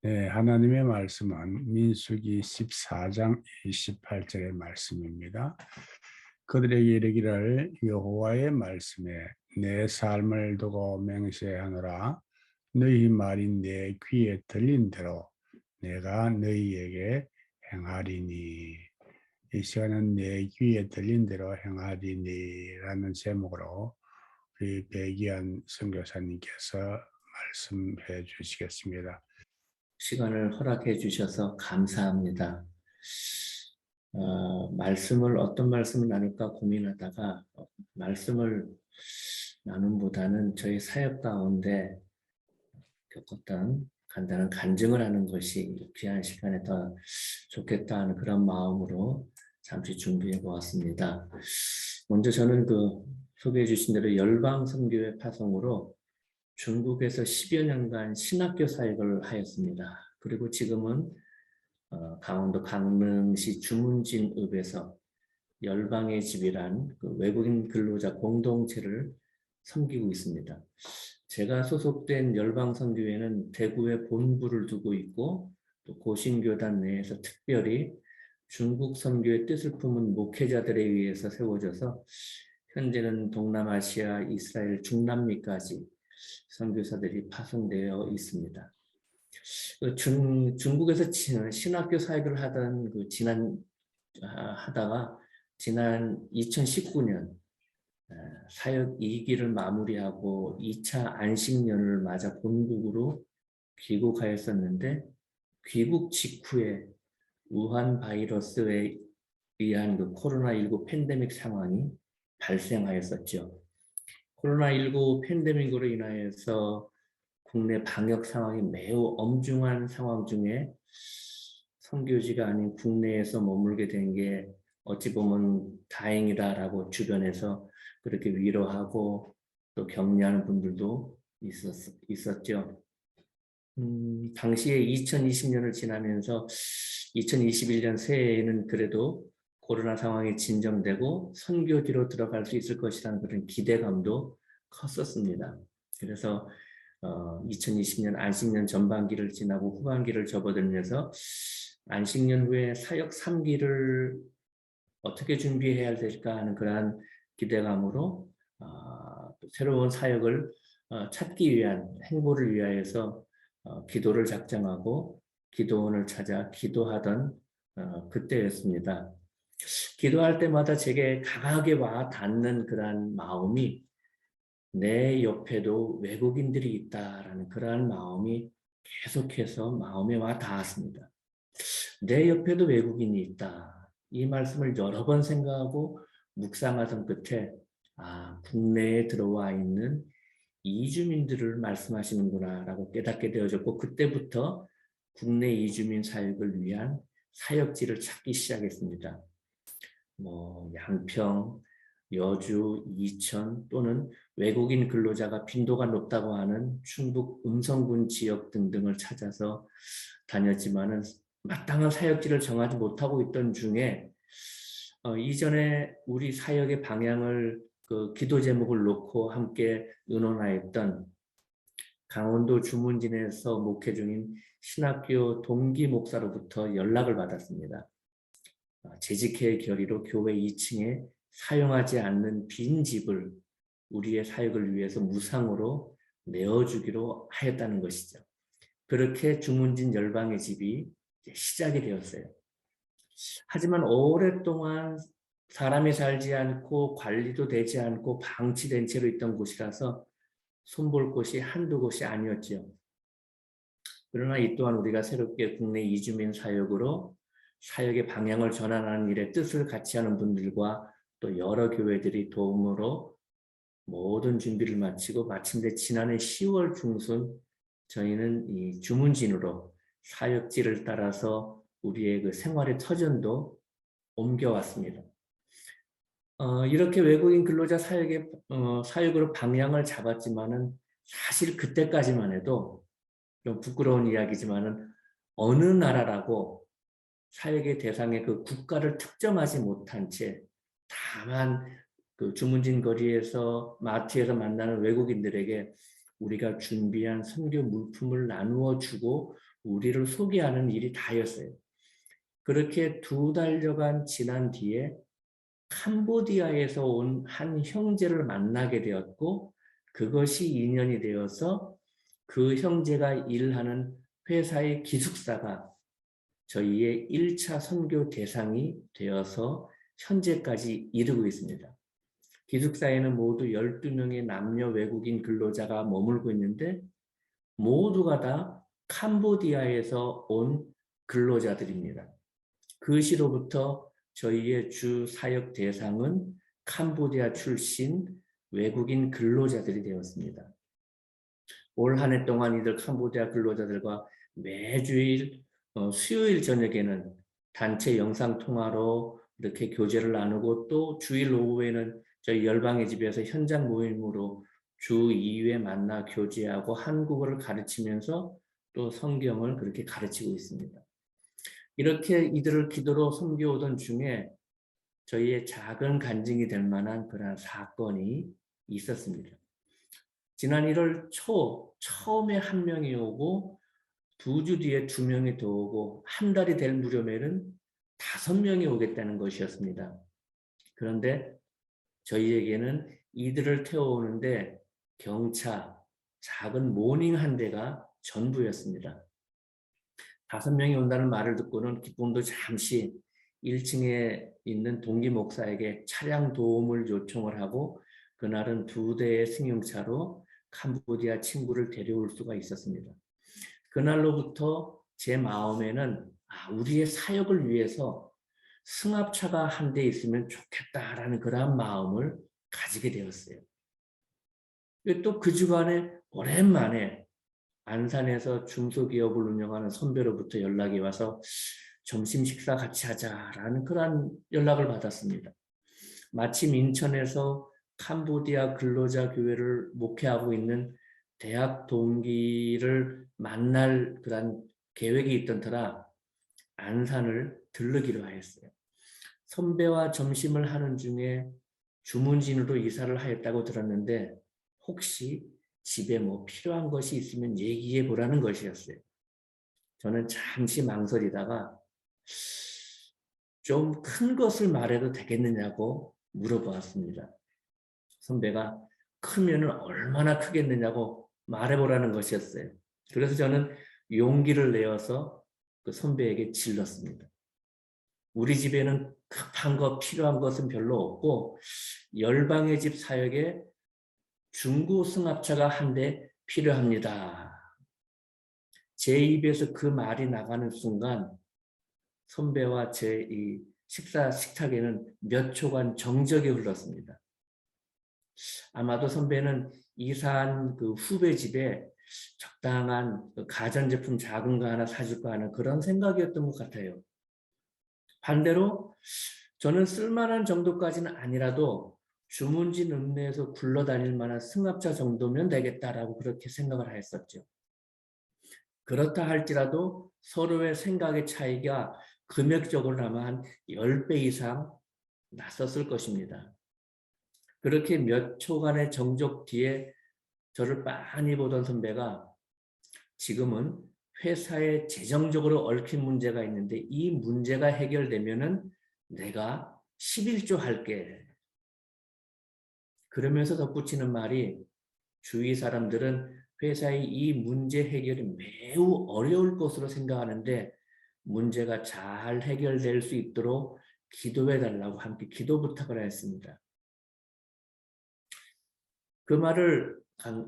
네, 하나님의 말씀은 민수기 14장 28절의 말씀입니다. 그들에게 이르기를 여호와의 말씀에 내 삶을 두고 맹세하노라. 너희 말이 내 귀에 들린 대로 내가 너희에게 행하리니. 이 시간은 내 귀에 들린 대로 행하리니라는 제목으로 우리 배기한 선교사님께서 말씀해 주시겠습니다. 시간을 허락해 주셔서 감사합니다. 말씀을 어떤 말씀을 나눌까 고민하다가 말씀을 나눔보다는 저희 사역 가운데 겪었던 간단한 간증을 하는 것이 귀한 시간에 더 좋겠다 하는 그런 마음으로 잠시 준비해 보았습니다. 먼저 저는 소개해 주신 대로 열방 선교회 파송으로 중국에서 10여 년간 신학교 사역을 하였습니다. 그리고 지금은 강원도 강릉시 주문진읍에서 열방의 집이란 외국인 근로자 공동체를 섬기고 있습니다. 제가 소속된 열방선교회는 대구에 본부를 두고 있고 또 고신교단 내에서 특별히 중국 선교의 뜻을 품은 목회자들에 의해서 세워져서 현재는 동남아시아, 이스라엘, 중남미까지 선교사들이 파송되어 있습니다. 중국에서 신학교 사역을 하던 하다가 지난 2019년 사역 2기를 마무리하고 2차 안식년을 맞아 본국으로 귀국하였었는데 귀국 직후에 우한 바이러스에 의한 코로나19 팬데믹 상황이 발생하였었죠. 코로나19 팬데믹으로 인하여서 국내 방역 상황이 매우 엄중한 상황 중에 선교지가 아닌 국내에서 머물게 된 게 어찌 보면 다행이다라고 주변에서 그렇게 위로하고 또 격려하는 분들도 있었죠. 당시에 2020년을 지나면서 2021년 새해에는 그래도 코로나 상황이 진정되고 선교지로 들어갈 수 있을 것이라는 그런 기대감도 컸었습니다. 그래서 2020년 안식년 전반기를 지나고 후반기를 접어들면서 안식년 후에 사역 3기를 어떻게 준비해야 될까 하는 그러한 기대감으로 새로운 사역을 찾기 위한 행보를 위하여서 기도를 작정하고 기도원을 찾아 기도하던 그때였습니다. 기도할 때마다 제게 강하게 와 닿는 그러한 마음이 내 옆에도 외국인들이 있다라는 그러한 마음이 계속해서 마음에 와 닿았습니다. 내 옆에도 외국인이 있다. 이 말씀을 여러 번 생각하고 묵상하던 끝에 국내에 들어와 있는 이주민들을 말씀하시는구나 라고 깨닫게 되어졌고 그때부터 국내 이주민 사역을 위한 사역지를 찾기 시작했습니다. 양평, 여주, 이천 또는 외국인 근로자가 빈도가 높다고 하는 충북 음성군 지역 등등을 찾아서 다녔지만은 마땅한 사역지를 정하지 못하고 있던 중에 이전에 우리 사역의 방향을 기도 제목을 놓고 함께 의논하였던 강원도 주문진에서 목회 중인 신학교 동기 목사로부터 연락을 받았습니다. 재직회의 결의로 교회 2층에 사용하지 않는 빈 집을 우리의 사역을 위해서 무상으로 내어주기로 하였다는 것이죠. 그렇게 주문진 열방의 집이 시작이 되었어요. 하지만 오랫동안 사람이 살지 않고 관리도 되지 않고 방치된 채로 있던 곳이라서 손볼 곳이 한두 곳이 아니었죠. 그러나 이 또한 우리가 새롭게 국내 이주민 사역으로 사역의 방향을 전환하는 일에 뜻을 같이 하는 분들과 또 여러 교회들이 도움으로 모든 준비를 마치고 마침내 지난해 10월 중순 저희는 이 주문진으로 사역지를 따라서 우리의 그 생활의 터전도 옮겨왔습니다. 이렇게 외국인 근로자 사역으로 방향을 잡았지만은 사실 그때까지만 해도 좀 부끄러운 이야기지만은 어느 나라라고 사역의 대상의 그 국가를 특정하지 못한 채 다만 그 주문진 거리에서 마트에서 만나는 외국인들에게 우리가 준비한 선교 물품을 나누어 주고 우리를 소개하는 일이 다였어요. 그렇게 2달여간 지난 뒤에 캄보디아에서 온 한 형제를 만나게 되었고 그것이 인연이 되어서 그 형제가 일하는 회사의 기숙사가 저희의 1차 선교 대상이 되어서 현재까지 이르고 있습니다. 기숙사에는 모두 12명의 남녀 외국인 근로자가 머물고 있는데 모두가 다 캄보디아에서 온 근로자들입니다. 그 시로부터 저희의 주 사역 대상은 캄보디아 출신 외국인 근로자들이 되었습니다. 올 한 해 동안 이들 캄보디아 근로자들과 매주일 수요일 저녁에는 단체 영상통화로 이렇게 교제를 나누고 또 주일 오후에는 저희 열방의 집에서 현장 모임으로 주 2회 만나 교제하고 한국어를 가르치면서 또 성경을 그렇게 가르치고 있습니다. 이렇게 이들을 기도로 섬겨오던 중에 저희의 작은 간증이 될 만한 그런 사건이 있었습니다. 지난 1월 초 처음에 1명이 오고 2주 뒤에 2명이 더 오고 한 달이 될 무렵에는 5명이 오겠다는 것이었습니다. 그런데 저희에게는 이들을 태워오는데 경차, 작은 모닝 한 대가 전부였습니다. 5명이 온다는 말을 듣고는 기쁨도 잠시 1층에 있는 동기 목사에게 차량 도움을 요청을 하고 그날은 2대의 승용차로 캄보디아 친구를 데려올 수가 있었습니다. 그날로부터 제 마음에는 우리의 사역을 위해서 승합차가 한 대 있으면 좋겠다라는 그런 마음을 가지게 되었어요. 또 그 주간에 오랜만에 안산에서 중소기업을 운영하는 선배로부터 연락이 와서 점심 식사 같이 하자라는 그런 연락을 받았습니다. 마침 인천에서 캄보디아 근로자 교회를 목회하고 있는 대학 동기를 만날 그런 계획이 있던 터라 안산을 들르기로 하였어요. 선배와 점심을 하는 중에 주문진으로 이사를 하였다고 들었는데 혹시 집에 뭐 필요한 것이 있으면 얘기해 보라는 것이었어요. 저는 잠시 망설이다가 좀 큰 것을 말해도 되겠느냐고 물어보았습니다. 선배가 크면 얼마나 크겠느냐고 말해보라는 것이었어요. 그래서 저는 용기를 내어서 그 선배에게 질렀습니다. 우리 집에는 급한 것, 필요한 것은 별로 없고 열방의 집 사역에 중고 승합차가 한 대 필요합니다. 제 입에서 그 말이 나가는 순간 선배와 제 이 식탁에는 몇 초간 정적이 흘렀습니다. 아마도 선배는 이사한 그 후배 집에 적당한 가전제품 작은 거 하나 사줄까 하는 그런 생각이었던 것 같아요. 반대로 저는 쓸만한 정도까지는 아니라도 주문진 읍내에서 굴러다닐 만한 승합차 정도면 되겠다라고 그렇게 생각을 했었죠. 그렇다 할지라도 서로의 생각의 차이가 금액적으로 아마 한 10배 이상 났었을 것입니다. 그렇게 몇 초간의 정적 뒤에 저를 빤히 보던 선배가 지금은 회사에 재정적으로 얽힌 문제가 있는데 이 문제가 해결되면은 내가 11조 할게. 그러면서 덧붙이는 말이 주위 사람들은 회사의 이 문제 해결이 매우 어려울 것으로 생각하는데 문제가 잘 해결될 수 있도록 기도해달라고 함께 기도 부탁을 했습니다. 그 말을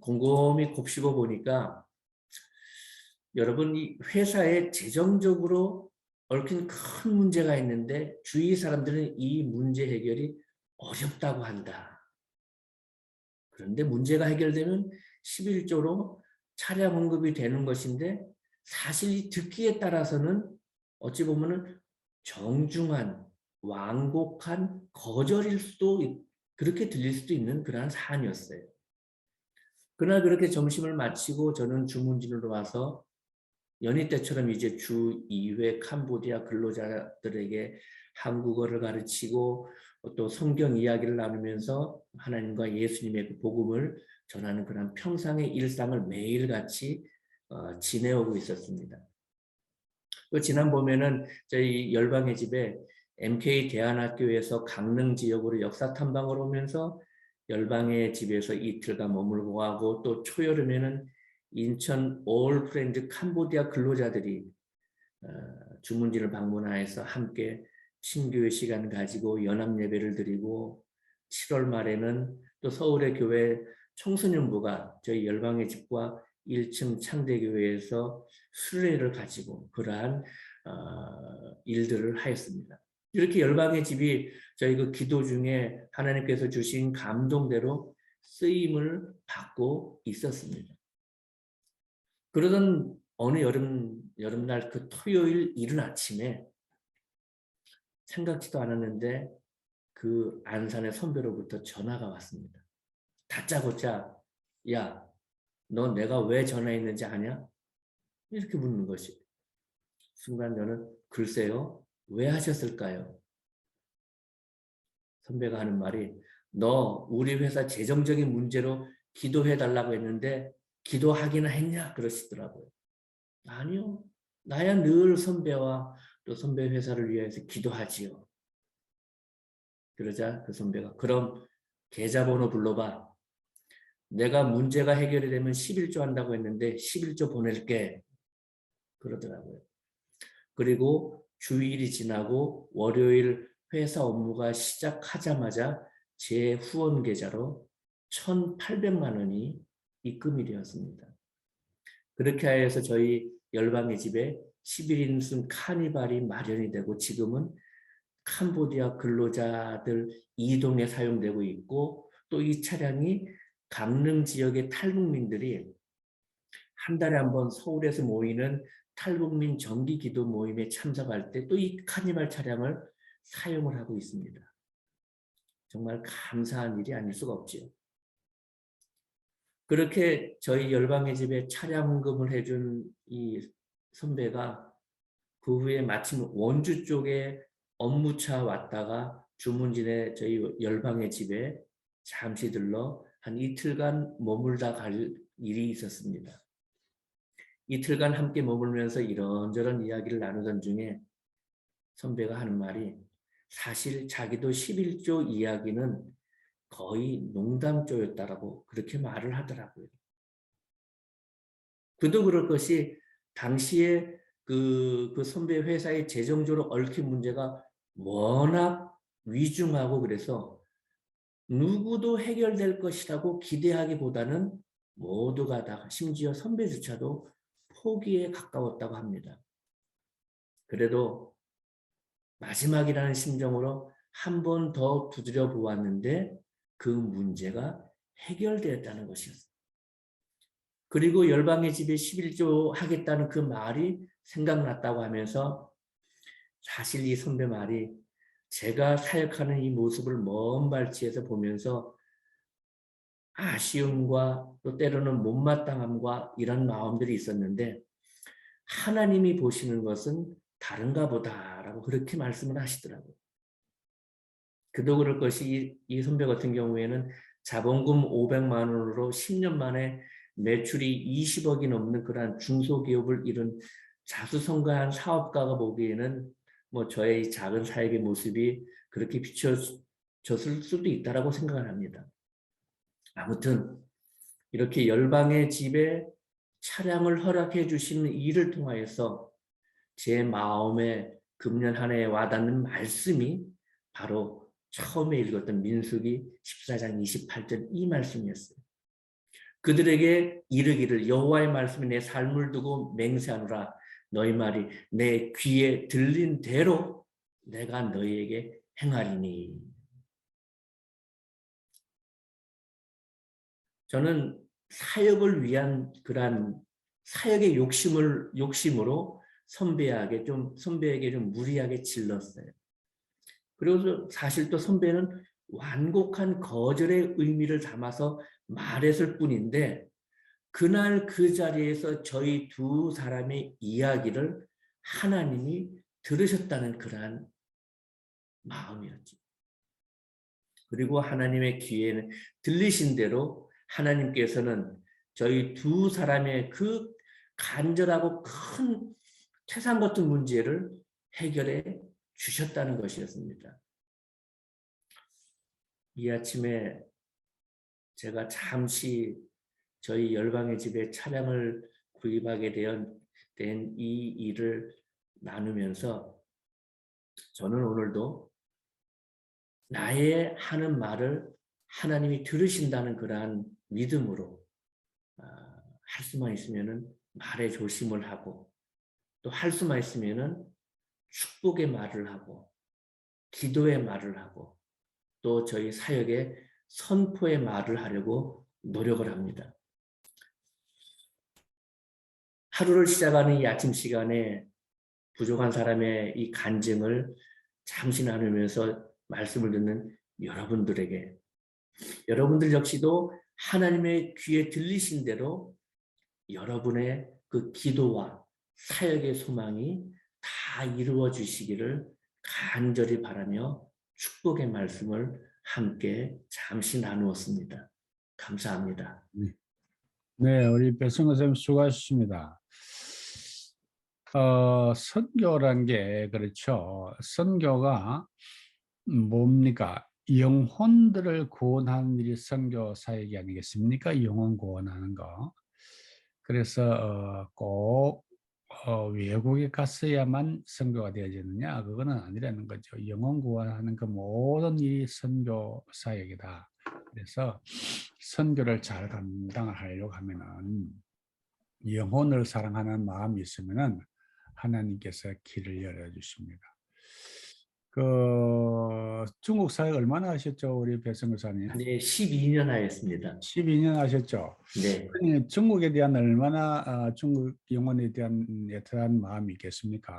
곰곰이 곱씹어 보니까 여러분 이 회사에 재정적으로 얽힌 큰 문제가 있는데 주위 사람들은 이 문제 해결이 어렵다고 한다. 그런데 문제가 해결되면 11조로 차량 언급이 되는 것인데 사실 이 듣기에 따라서는 어찌 보면 정중한 완곡한 거절일 수도 그렇게 들릴 수도 있는 그러한 사안이었어요. 그날 그렇게 점심을 마치고 저는 주문진으로 와서 연희 때처럼 이제 주 2회 캄보디아 근로자들에게 한국어를 가르치고 또 성경 이야기를 나누면서 하나님과 예수님의 그 복음을 전하는 그런 평상의 일상을 매일같이 지내오고 있었습니다. 또 지난 봄에는 저희 열방의 집에 MK 대안학교에서 강릉 지역으로 역사 탐방을 오면서 열방의 집에서 이틀간 머물고 가고, 또 초여름에는 인천 올 프렌즈 캄보디아 근로자들이 주문진을 방문하여서 함께 친교의 시간을 가지고 연합 예배를 드리고, 7월 말에는 또 서울의 교회 청소년부가 저희 열방의 집과 1층 창대교회에서 수련회를 가지고 그러한 일들을 하였습니다. 이렇게 열방의 집이 저희 그 기도 중에 하나님께서 주신 감동대로 쓰임을 받고 있었습니다. 그러던 어느 여름날 그 토요일 이른 아침에 생각지도 않았는데 그 안산의 선배로부터 전화가 왔습니다. 다짜고짜, 야, 너 내가 왜 전화했는지 아냐? 이렇게 묻는 것이. 순간 저는 글쎄요, 왜 하셨을까요? 선배가 하는 말이, 너 우리 회사 재정적인 문제로 기도해달라고 했는데 기도하기나 했냐? 그러시더라고요. 아니요, 나야 늘 선배와 또 선배 회사를 위해서 기도하지요. 그러자 그 선배가, 그럼 계좌번호 불러봐. 내가 문제가 해결이 되면 11조 한다고 했는데 11조 보낼게. 그러더라고요. 그리고 주일이 지나고 월요일 회사 업무가 시작하자마자 제 후원 계좌로 1,800만 원이 입금이 되었습니다. 그렇게 하여서 저희 열방의 집에 11인승 카니발이 마련이 되고, 지금은 캄보디아 근로자들 이동에 사용되고 있고, 또 이 차량이 강릉 지역의 탈북민들이 한 달에 한 번 서울에서 모이는 탈북민 정기기도 모임에 참석할 때 또 이 카니발 차량을 사용을 하고 있습니다. 정말 감사한 일이 아닐 수가 없지요. 그렇게 저희 열방의 집에 차량금을 해준 이 선배가 그 후에 마침 원주 쪽에 업무차 왔다가 주문진에 저희 열방의 집에 잠시 들러 한 이틀간 머물다 갈 일이 있었습니다. 이틀간 함께 머물면서 이런저런 이야기를 나누던 중에 선배가 하는 말이, 사실 자기도 11조 이야기는 거의 농담조였다라고 그렇게 말을 하더라고요. 그도 그럴 것이, 당시에 그 선배 회사의 재정적으로 얽힌 문제가 워낙 위중하고 그래서 누구도 해결될 것이라고 기대하기보다는 모두가 다, 심지어 선배조차도 포기에 가까웠다고 합니다. 그래도 마지막이라는 심정으로 한 번 더 두드려 보았는데 그 문제가 해결되었다는 것이었어요. 그리고 열방의 집에 11조 하겠다는 그 말이 생각났다고 하면서, 사실 이 선배 말이 제가 사역하는 이 모습을 먼 발치에서 보면서 아쉬움과 또 때로는 못마땅함과 이런 마음들이 있었는데, 하나님이 보시는 것은 다른가 보다라고 그렇게 말씀을 하시더라고요. 그도 그럴 것이, 이 선배 같은 경우에는 자본금 500만 원으로 10년 만에 매출이 20억이 넘는 그러한 중소기업을 이룬 자수성가한 사업가가 보기에는 뭐 저의 작은 사역의 모습이 그렇게 비춰졌을 수도 있다라고 생각을 합니다. 아무튼 이렇게 열방의 집에 차량을 허락해 주시는 일을 통하여서 제 마음에 금년 한 해에 와닿는 말씀이 바로 처음에 읽었던 민수기 14장 28절 이 말씀이었어요. 그들에게 이르기를, 여호와의 말씀이 내 삶을 두고 맹세하노라. 너희 말이 내 귀에 들린 대로 내가 너희에게 행하리니. 저는 사역을 위한 그러한 사역의 욕심으로 선배에게 좀 무리하게 질렀어요. 그리고 사실 또 선배는 완곡한 거절의 의미를 담아서 말했을 뿐인데, 그날 그 자리에서 저희 두 사람의 이야기를 하나님이 들으셨다는 그러한 마음이었죠. 그리고 하나님의 귀에는 들리신 대로 하나님께서는 저희 두 사람의 그 간절하고 큰 태산 같은 문제를 해결해 주셨다는 것이었습니다. 이 아침에 제가 잠시 저희 열방의 집에 차량을 구입하게 된 이 일을 나누면서 저는 오늘도 나의 하는 말을 하나님이 들으신다는 그러한 믿음으로 할 수만 있으면은 말에 조심을 하고 또 할 수만 있으면은 축복의 말을 하고 기도의 말을 하고 또 저희 사역에 선포의 말을 하려고 노력을 합니다. 하루를 시작하는 이 아침 시간에 부족한 사람의 이 간증을 잠시 나누면서 말씀을 듣는 여러분들에게 여러분들 역시도 하나님의 귀에 들리신 대로 여러분의 그 기도와 사역의 소망이 다 이루어 주시기를 간절히 바라며 축복의 말씀을 함께 잠시 나누었습니다. 감사합니다. 네, 우리 배승호 선생님 수고하셨습니다. 선교란 게 그렇죠. 선교가 뭡니까? 영혼들을 구원하는 일이 선교 사역이 아니겠습니까? 영혼 구원하는 거. 그래서 꼭 외국에 갔어야만 선교가 되어지느냐? 그거는 아니라는 거죠. 영혼 구원하는 그 모든 일이 선교 사역이다. 그래서 선교를 잘 감당하려고 하면은 영혼을 사랑하는 마음이 있으면은 하나님께서 길을 열어주십니다. 그 중국 사역 얼마나 하셨죠, 우리 배성교사님? 네, 12년 하였습니다. 12년 하셨죠. 네. 그러니 중국에 대한 얼마나 중국 영혼에 대한 애틋한 마음이 있겠습니까?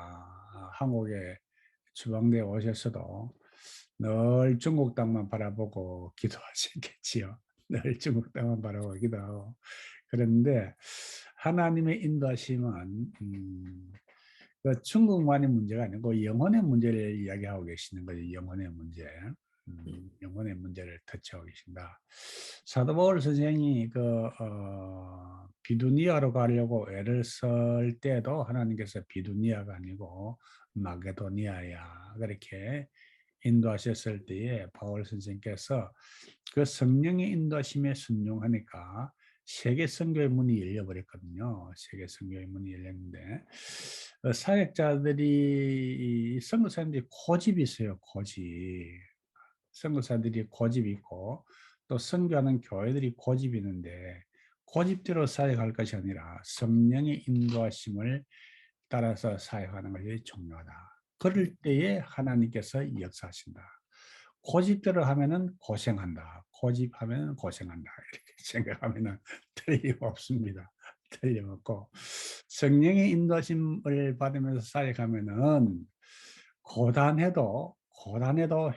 한국에 주방대에 오셨어도 늘 중국 땅만 바라보고 기도하셨겠지요. 늘 중국 땅만 바라보고 기도하고. 그런데 하나님의 인도하심은 그 중국만의 문제가 아니고 영혼의 문제를 이야기하고 계시는 거죠. 영혼의 문제. 영혼의 문제를 터치하고 계신다. 사도 바울 선생이 비두니아로 가려고 애를 쓸 때도 하나님께서 비두니아가 아니고 마게도니아야 그렇게 인도하셨을 때에 바울 선생께서 그 성령의 인도하심에 순종하니까 세계 선교의 문이 열려버렸거든요. 세계 선교의 문이 열렸는데 사역자들이 선교사님들이 고집이 있어요. 고집. 선교사들이 고집이 있고 또 선교하는 교회들이 고집이 있는데 고집대로 사역할 것이 아니라 성령의 인도하심을 따라서 사역하는 것이 중요하다. 그럴 때에 하나님께서 역사하신다. 고집대로 하면은 고생한다. 고집하면 고생한다. 이렇게 생각하면은 틀림없습니다. 틀림없고 성령의 인도하심을 받으면서 사역하면은 고단해도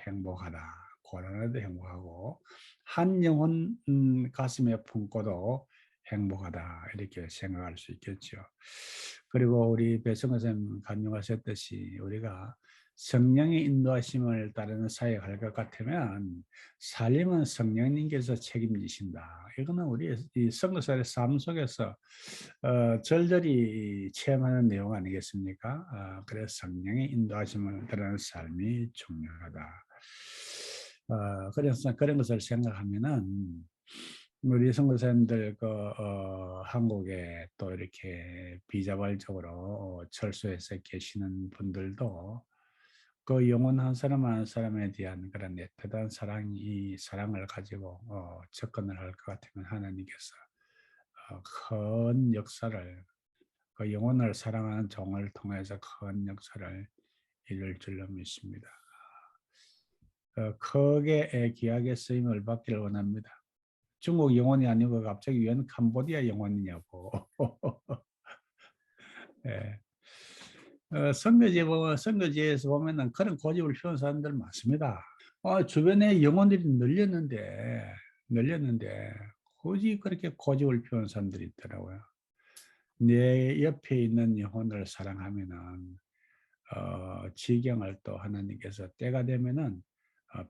행복하다. 고단해도 행복하고 한 영혼 가슴에 품고도 행복하다 이렇게 생각할 수 있겠죠. 그리고 우리 배성호 선생님 간증하셨듯이 우리가 성령의 인도하심을 따르는 사역할 것 같으면 살림은 성령님께서 책임지신다. 이거는 우리 이 선교사의 삶 속에서 절절히 체험하는 내용 아니겠습니까? 그래서 성령의 인도하심을 따르는 삶이 중요하다. 그래서 그런 것을 생각하면은 우리 선교사님들 한국에 또 이렇게 비자발적으로 철수해서 계시는 분들도 그 영혼 한 사람 한 사람에 대한 그런 애틋한 사랑을 가지고 접근을 할 것 같으면 하나님께서 큰 역사를 그 영혼을 사랑하는 종을 통해서 큰 역사를 이룰 줄로 믿습니다. 크게 귀하게 쓰임을 받기를 원합니다. 중국 영혼이 아니고 갑자기 웬 캄보디아 영혼이냐고. 예. 선교지에서 보면은 그런 고집을 피운 사람들 많습니다. 주변에 영혼들이 늘렸는데 굳이 그렇게 고집을 피운 사람들이 있더라고요. 내 옆에 있는 영혼을 사랑하면은 지경을 또 하나님께서 때가 되면은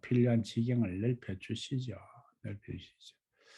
필요한 지경을 넓혀 주시죠. 넓혀 주시죠.